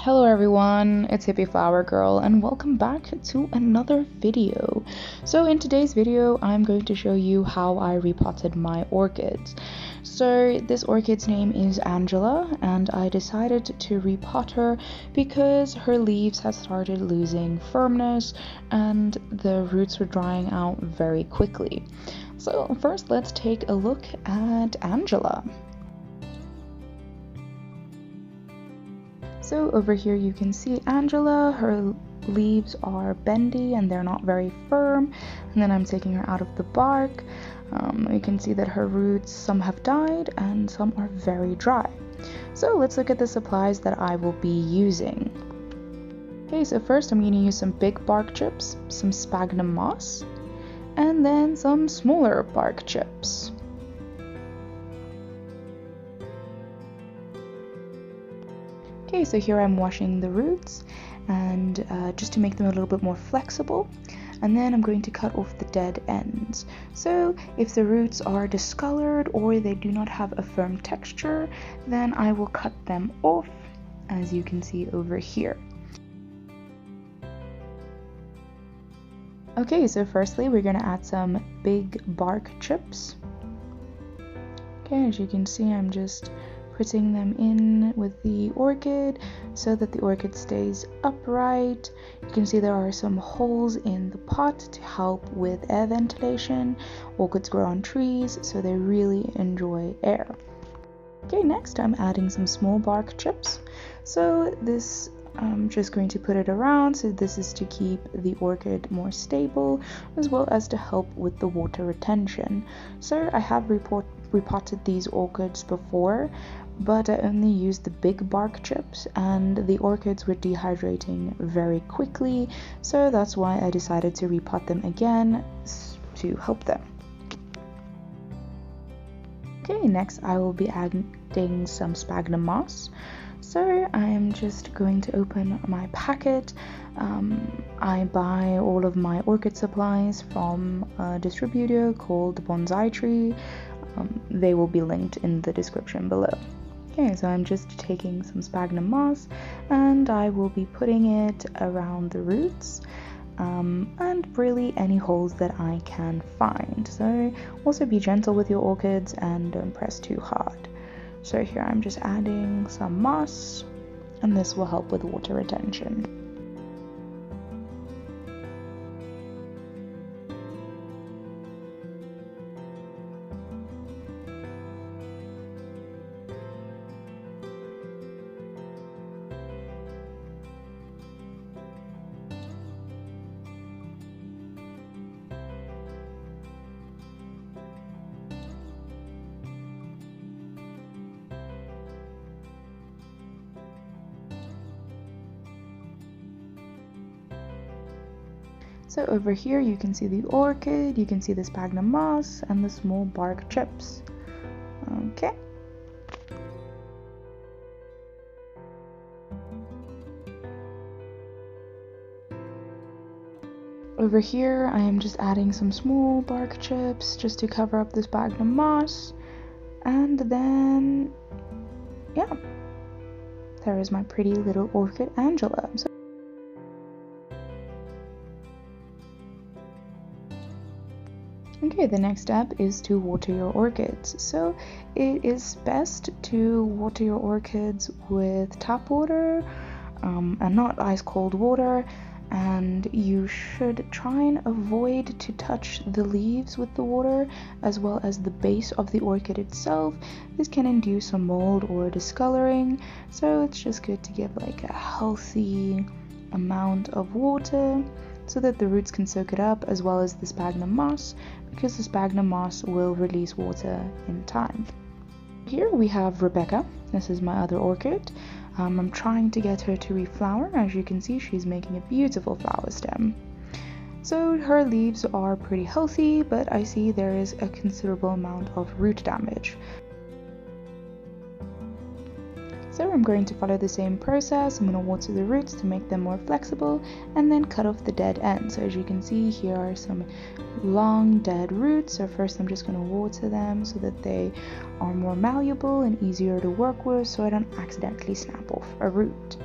Hello everyone, it's Hippie Flower Girl and welcome back to another video. So in today's video I'm going to show you how I repotted my orchids. So this orchid's name is Angela and I decided to repot her because her leaves had started losing firmness and the roots were drying out very quickly. So first let's take a look at Angela. So over here you can see Angela, her leaves are bendy and they're not very firm, and then I'm taking her out of the bark. You can see that her roots, some have died and some are very dry. So let's look at the supplies that I will be using. Okay, so first I'm going to use some big bark chips, some sphagnum moss, and then some smaller bark chips. Okay, so here I'm washing the roots and just to make them a little bit more flexible, and then I'm going to cut off the dead ends. So if the roots are discolored or they do not have a firm texture, then I will cut them off, as you can see over here. Okay, so firstly we're going to add some big bark chips. Okay, as you can see I'm just putting them in with the orchid so that the orchid stays upright. You can see there are some holes in the pot to help with air ventilation. Orchids grow on trees, so they really enjoy air. Okay, next I'm adding some small bark chips. So this I'm just going to put it around, so this is to keep the orchid more stable as well as to help with the water retention. So I have repotted these orchids before, but I only used the big bark chips and the orchids were dehydrating very quickly, so that's why I decided to repot them again to help them. Okay, next I will be adding some sphagnum moss. So I'm just going to open my packet. I buy all of my orchid supplies from a distributor called Bonsai Tree. They will be linked in the description below. Okay, so I'm just taking some sphagnum moss and I will be putting it around the roots and really any holes that I can find. So also be gentle with your orchids and don't press too hard. So here I'm just adding some moss, and this will help with water retention. So over here you can see the orchid, you can see the sphagnum moss and the small bark chips. Okay. Over here I am just adding some small bark chips just to cover up the sphagnum moss. And then, yeah, there is my pretty little orchid Angela. Okay, the next step is to water your orchids. So it is best to water your orchids with tap water and not ice cold water, and you should try and avoid to touch the leaves with the water as well as the base of the orchid itself. This can induce some mold or discoloring, so it's just good to give like a healthy amount of water so that the roots can soak it up as well as the sphagnum moss, because the sphagnum moss will release water in time. Here we have Rebecca. This is my other orchid. I'm trying to get her to reflower. As you can see, she's making a beautiful flower stem. So her leaves are pretty healthy, but I see there is a considerable amount of root damage. So I'm going to follow the same process. I'm going to water the roots to make them more flexible and then cut off the dead ends. So as you can see, here are some long dead roots. So first I'm just going to water them so that they are more malleable and easier to work with, so I don't accidentally snap off a root.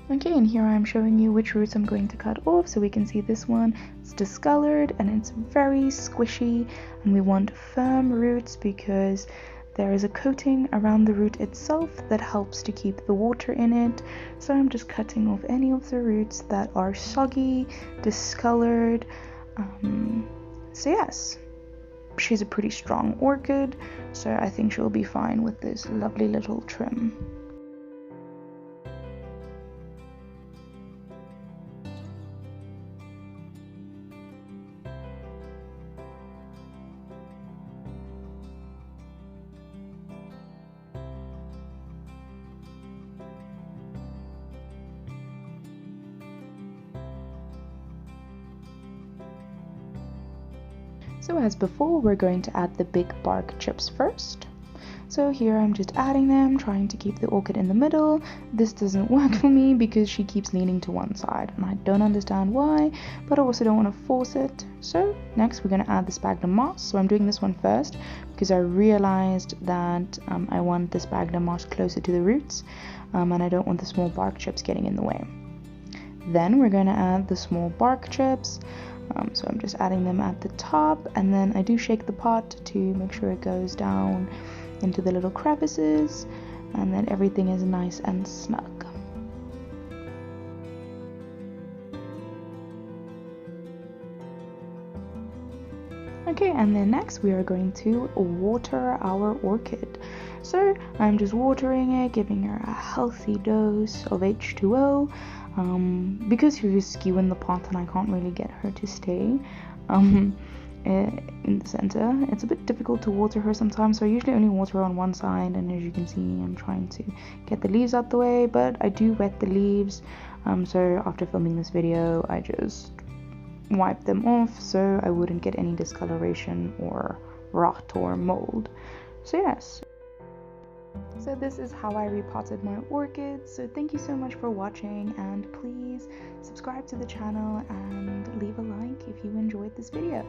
Okay, and here I'm showing you which roots I'm going to cut off. So we can see this one, it's discolored and it's very squishy, and we want firm roots because there is a coating around the root itself that helps to keep the water in it. So I'm just cutting off any of the roots that are soggy, discolored. So yes, she's a pretty strong orchid, so I think she'll be fine with this lovely little trim. So as before, we're going to add the big bark chips first. So here I'm just adding them, trying to keep the orchid in the middle. This doesn't work for me because she keeps leaning to one side and I don't understand why, but I also don't want to force it. So next we're going to add the sphagnum moss. So I'm doing this one first because I realized that I want the sphagnum moss closer to the roots, and I don't want the small bark chips getting in the way. Then we're going to add the small bark chips. So I'm just adding them at the top, and then I do shake the pot to make sure it goes down into the little crevices, and then everything is nice and snug. Okay, and then next we are going to water our orchid. So I'm just watering it, giving her a healthy dose of H2O. Because she's skew in the pot and I can't really get her to stay in the center, it's a bit difficult to water her sometimes, so I usually only water her on one side, and as you can see I'm trying to get the leaves out the way, but I do wet the leaves, so after filming this video I just wipe them off so I wouldn't get any discoloration or rot or mold. So yes. So this is how I repotted my orchids. So thank you so much for watching, and please subscribe to the channel and leave a like if you enjoyed this video.